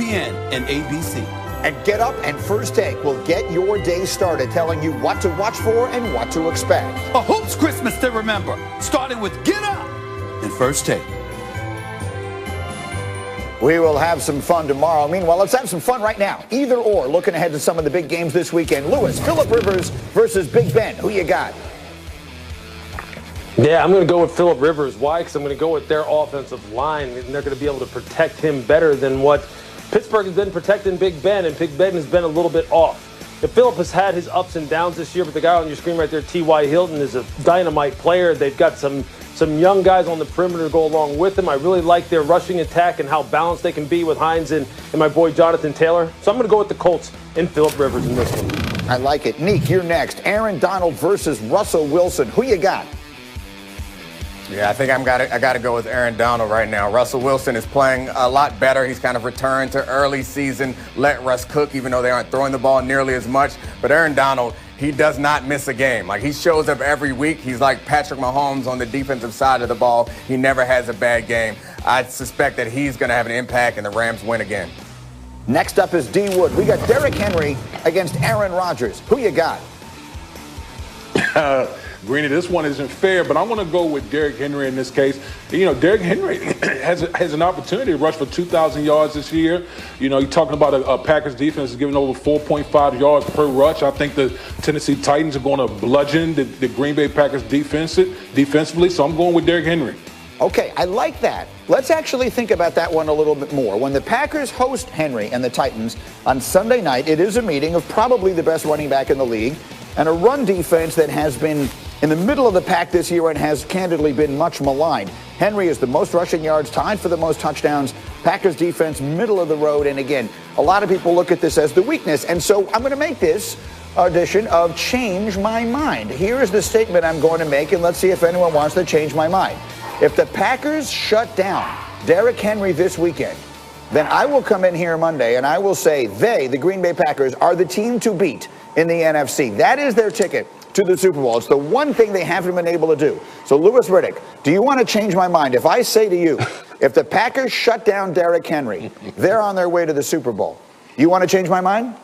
ESPN and ABC. And Get Up and First Take will get your day started telling you what to watch for and what to expect. A Hoops Christmas to remember, starting with Get Up and First Take. We will have some fun tomorrow. Meanwhile, let's have some fun right now. Either or, looking ahead to some of the big games this weekend. Lewis, Phillip Rivers versus Big Ben. Who you got? Yeah, I'm going to go with Phillip Rivers. Why? Because I'm going to go with their offensive line, and they're going to be able to protect him better than what Pittsburgh has been protecting Big Ben, and Big Ben has been a little bit off. If Phillip has had his ups and downs this year, but the guy on your screen right there, T.Y. Hilton, is a dynamite player. They've got some young guys on the perimeter to go along with him. I really like their rushing attack and how balanced they can be with Hines and my boy Jonathan Taylor. So I'm going to go with the Colts and Phillip Rivers in this one. I like it. Neek, you're next. Aaron Donald versus Russell Wilson. Who you got? Yeah, I think I got to go with Aaron Donald right now. Russell Wilson is playing a lot better. He's kind of returned to early season, let Russ cook, even though they aren't throwing the ball nearly as much. But Aaron Donald, he does not miss a game. Like, he shows up every week. He's like Patrick Mahomes on the defensive side of the ball. He never has a bad game. I suspect that he's going to have an impact, and the Rams win again. Next up is D. Wood. We got Derrick Henry against Aaron Rodgers. Who you got? Greeny, this one isn't fair, but I'm going to go with Derrick Henry in this case. You know, Derrick Henry has an opportunity to rush for 2,000 yards this year. You know, you're talking about a Packers defense giving over 4.5 yards per rush. I think the Tennessee Titans are going to bludgeon the Green Bay Packers defensively, so I'm going with Derrick Henry. Okay, I like that. Let's actually think about that one a little bit more. When the Packers host Henry and the Titans on Sunday night, it is a meeting of probably the best running back in the league and a run defense that has been in the middle of the pack this year and has candidly been much maligned. Henry is the most rushing yards, tied for the most touchdowns. Packers defense, middle of the road. And again, a lot of people look at this as the weakness. And so I'm going to make this edition of Change My Mind. Here is the statement I'm going to make, and let's see if anyone wants to change my mind. If the Packers shut down Derrick Henry this weekend, then I will come in here Monday and I will say the Green Bay Packers, are the team to beat in the NFC. That is their ticket to the Super Bowl. It's the one thing they haven't been able to do. So, Louis Riddick, do you want to change my mind? If I say to you, if the Packers shut down Derrick Henry, they're on their way to the Super Bowl. You want to change my mind?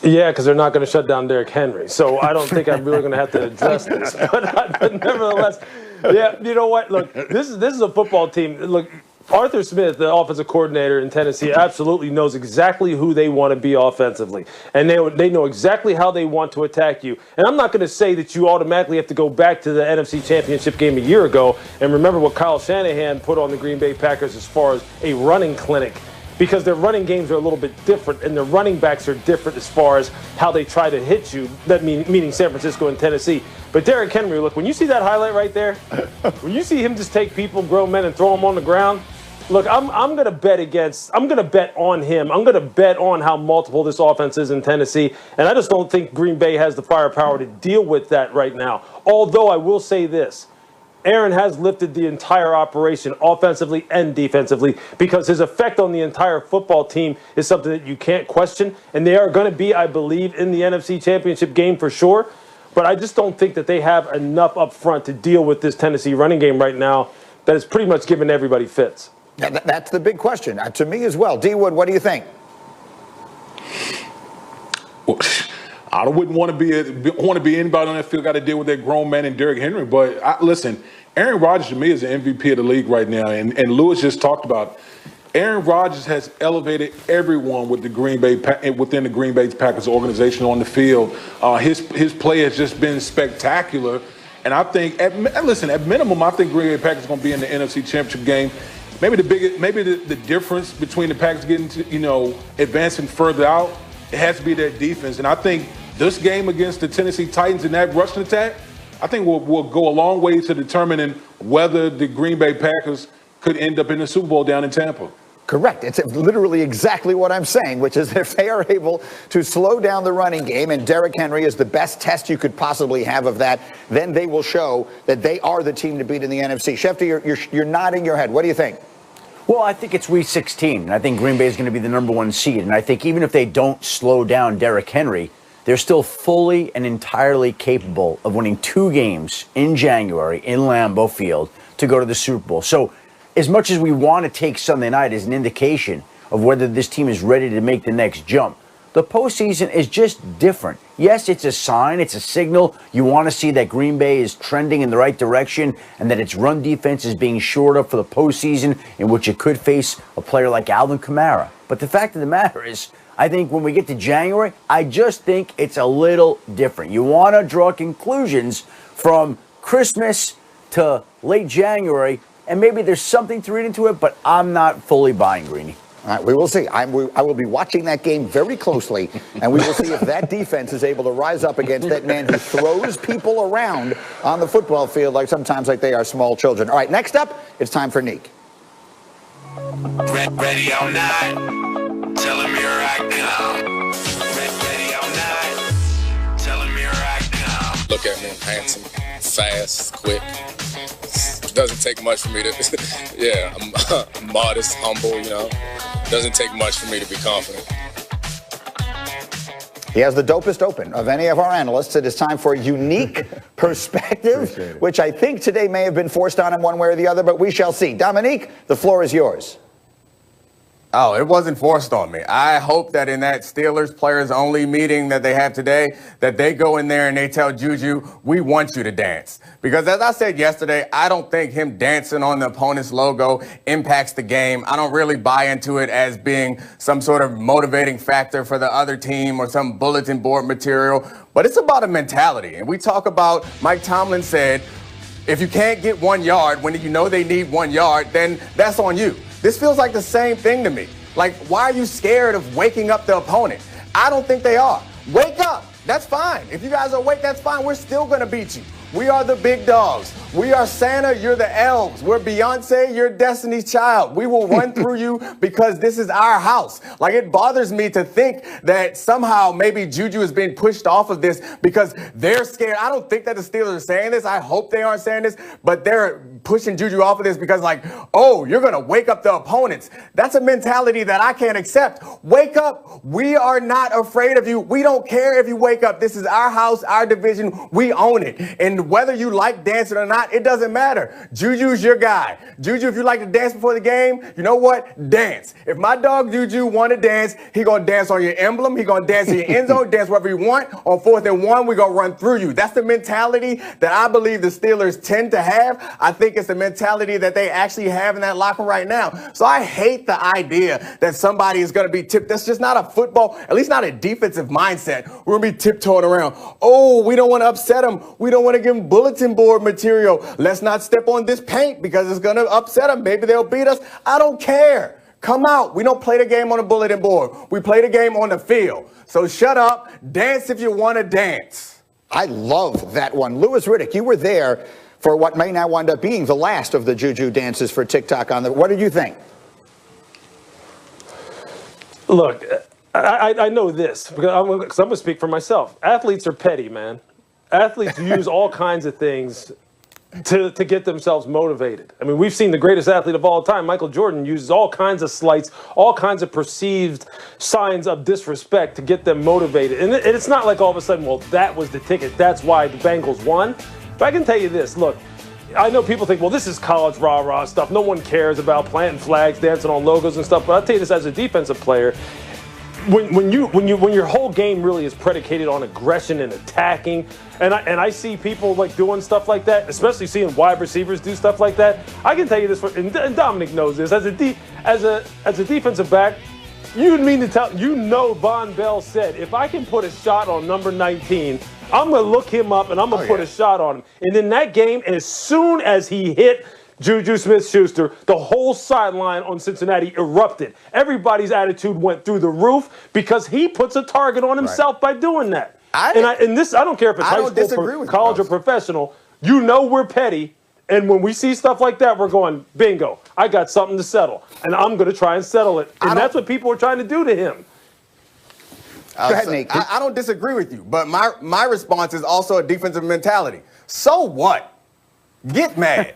Yeah, because they're not going to shut down Derrick Henry. So I don't think I'm really going to have to address this. But nevertheless, yeah, you know what? Look, this is a football team. Look, Arthur Smith, the offensive coordinator in Tennessee, absolutely knows exactly who they want to be offensively. And they know exactly how they want to attack you. And I'm not going to say that you automatically have to go back to the NFC Championship game a year ago and remember what Kyle Shanahan put on the Green Bay Packers as far as a running clinic. Because their running games are a little bit different, and their running backs are different as far as how they try to hit you, meaning San Francisco and Tennessee. But Derrick Henry, look, when you see that highlight right there, when you see him just take people, grown men, and throw them on the ground, look, I'm going to bet on him. I'm going to bet on how multiple this offense is in Tennessee, and I just don't think Green Bay has the firepower to deal with that right now. Although I will say this. Aaron has lifted the entire operation offensively and defensively because his effect on the entire football team is something that you can't question. And they are going to be, I believe, in the NFC Championship game for sure. But I just don't think that they have enough up front to deal with this Tennessee running game right now that is pretty much giving everybody fits. That's the big question. To me as well. D. Wood, what do you think? Well, I wouldn't want to be anybody on that field got to deal with that grown man and Derrick Henry. But listen, Aaron Rodgers to me is the MVP of the league right now, and Lewis just talked about Aaron Rodgers has elevated everyone with within the Green Bay Packers organization on the field. His play has just been spectacular, and I think at minimum, I think Green Bay Packers are going to be in the NFC Championship game. Maybe the difference between the Packers getting to advancing further out, it has to be their defense, and I think this game against the Tennessee Titans and that rushing attack, I think will go a long way to determining whether the Green Bay Packers could end up in the Super Bowl down in Tampa. Correct. It's literally exactly what I'm saying, which is if they are able to slow down the running game, and Derrick Henry is the best test you could possibly have of that, then they will show that they are the team to beat in the NFC. Schefter, you're nodding your head. What do you think? Well, I think it's Week 16, and I think Green Bay is going to be the #1 seed. And I think even if they don't slow down Derrick Henry, they're still fully and entirely capable of winning 2 games in January in Lambeau Field to go to the Super Bowl. So as much as we want to take Sunday night as an indication of whether this team is ready to make the next jump, the postseason is just different. Yes, it's a sign, it's a signal. You want to see that Green Bay is trending in the right direction and that its run defense is being shored up for the postseason, in which it could face a player like Alvin Kamara. But the fact of the matter is, I think when we get to January, I just think it's a little different. You want to draw conclusions from Christmas to late January, and maybe there's something to read into it, but I'm not fully buying, Greeny. All right, we will see. I will be watching that game very closely, and we will see if that defense is able to rise up against that man who throws people around on the football field sometimes like they are small children. All right, next up, it's time for Neek. Ready or not, tell him here I come. Ready or not, tell him here I come. Look at me, handsome, fast, quick. Doesn't take much for me to, I'm modest, humble, Doesn't take much for me to be confident. He has the dopest open of any of our analysts. It is time for a unique perspective, which I think today may have been forced on him one way or the other, but we shall see. Dominique, the floor is yours. Oh, it wasn't forced on me. I hope that in that Steelers players only meeting that they have today, that they go in there and they tell Juju, we want you to dance. Because as I said yesterday, I don't think him dancing on the opponent's logo impacts the game. I don't really buy into it as being some sort of motivating factor for the other team or some bulletin board material. But it's about a mentality. And we talk about, Mike Tomlin said, if you can't get 1 yard when you know they need 1 yard, then that's on you. This feels like the same thing to me. Like, why are you scared of waking up the opponent? I don't think they are. Wake up. That's fine. If you guys are awake, that's fine. We're still going to beat you. We are the big dogs. We are Santa, you're the elves. We're Beyonce, you're Destiny's Child. We will run through you because this is our house. Like, it bothers me to think that somehow maybe Juju is being pushed off of this because they're scared. I don't think that the Steelers are saying this. I hope they aren't saying this, but they're pushing Juju off of this because, like, oh, you're going to wake up the opponents. That's a mentality that I can't accept. Wake up. We are not afraid of you. We don't care if you wake up. This is our house, our division. We own it. And whether you like dancing or not, it doesn't matter. Juju's your guy. Juju, if you like to dance before the game, you know what? Dance. If my dog Juju want to dance, he going to dance on your emblem. He going to dance in your end zone, dance wherever you want. On 4th and 1, we going to run through you. That's the mentality that I believe the Steelers tend to have. I think it's the mentality that they actually have in that locker room right now. So I hate the idea that somebody is going to be tipped. That's just not a football, at least not a defensive mindset. We're going to be tiptoeing around. Oh, we don't want to upset them. We don't want to give them bulletin board material. Let's not step on this paint because it's going to upset them. Maybe they'll beat us. I don't care. Come out. We don't play the game on a bulletin board. We play the game on the field. So shut up. Dance if you want to dance. I love that one. Louis Riddick, you were there for what may now wind up being the last of the Juju dances for TikTok. What did you think? Look, I know this because I'm going to speak for myself. Athletes are petty, man. Athletes use all kinds of things to get themselves motivated. I mean, we've seen the greatest athlete of all time, Michael Jordan, uses all kinds of slights, all kinds of perceived signs of disrespect to get them motivated. And it's not like all of a sudden, well, that was the ticket. That's why the Bengals won. But I can tell you this, look, I know people think, well, this is college rah-rah stuff. No one cares about planting flags, dancing on logos and stuff. But I'll tell you this as a defensive player, when your whole game really is predicated on aggression and attacking, and I see people like doing stuff like that, especially seeing wide receivers do stuff like that. I can tell you this, and Dominic knows this, as a defensive back, you mean to tell Von Bell said, if I can put a shot on number 19, I'm gonna look him up and I'm gonna put a shot on him. And in that game, as soon as he hit Juju Smith-Schuster, the whole sideline on Cincinnati erupted. Everybody's attitude went through the roof because he puts a target on himself by doing that. I don't care if it's high school, college, or professional. You know we're petty, and when we see stuff like that, we're going, bingo, I got something to settle, and I'm going to try and settle it. And that's what people are trying to do to him. Go ahead, Nate. I don't disagree with you, but my response is also a defensive mentality. So what? Get mad.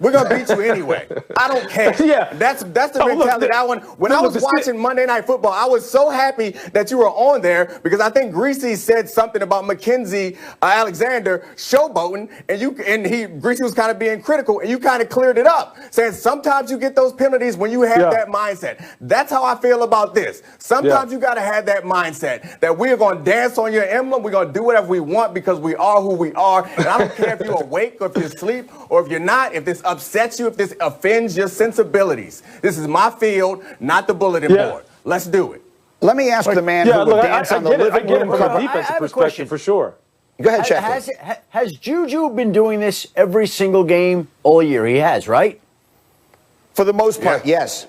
We're going to beat you anyway. I don't care. Yeah. That's the mentality that I want. When I was watching Monday Night Football, I was so happy that you were on there because I think Greasy said something about Mackenzie Alexander showboating, and Greasy was kind of being critical, and you kind of cleared it up, saying sometimes you get those penalties when you have that mindset. That's how I feel about this. Sometimes you got to have that mindset that we're going to dance on your emblem. We're going to do whatever we want because we are who we are. And I don't care if you're awake or if you're asleep or if you're not, if this upsets you, if this offends your sensibilities. This is my field, not the bulletin board. Let's do it. Let me ask the man who would dance on the living room from a carpet. defensive perspective, for sure. Go ahead, Schefter. Has Juju been doing this every single game all year? He has, right? For the most part, yes.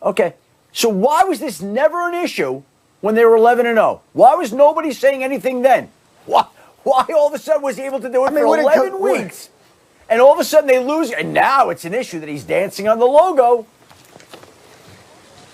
Okay. So why was this never an issue when they were 11-0? Why was nobody saying anything then? Why all of a sudden was he able to do it for 11 weeks? And all of a sudden they lose, and now it's an issue that he's dancing on the logo.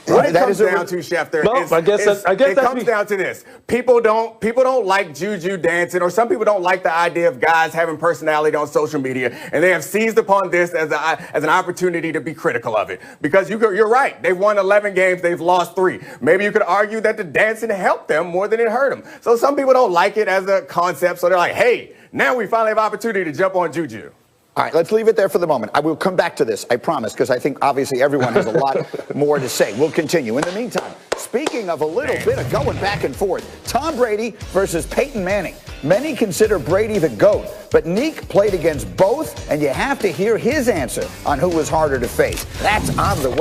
What it comes down to, Schefter, it comes down to this. People don't like Juju dancing, or some people don't like the idea of guys having personality on social media, and they have seized upon this as an opportunity to be critical of it. Because you're right. They've won 11 games. They've lost 3. Maybe you could argue that the dancing helped them more than it hurt them. So some people don't like it as a concept, so they're like, hey, now we finally have opportunity to jump on Juju. All right, let's leave it there for the moment. I will come back to this, I promise, because I think obviously everyone has a lot more to say. We'll continue. In the meantime, speaking of a little bit of going back and forth, Tom Brady versus Peyton Manning. Many consider Brady the GOAT, but Neek played against both, and you have to hear his answer on who was harder to face. That's on the way.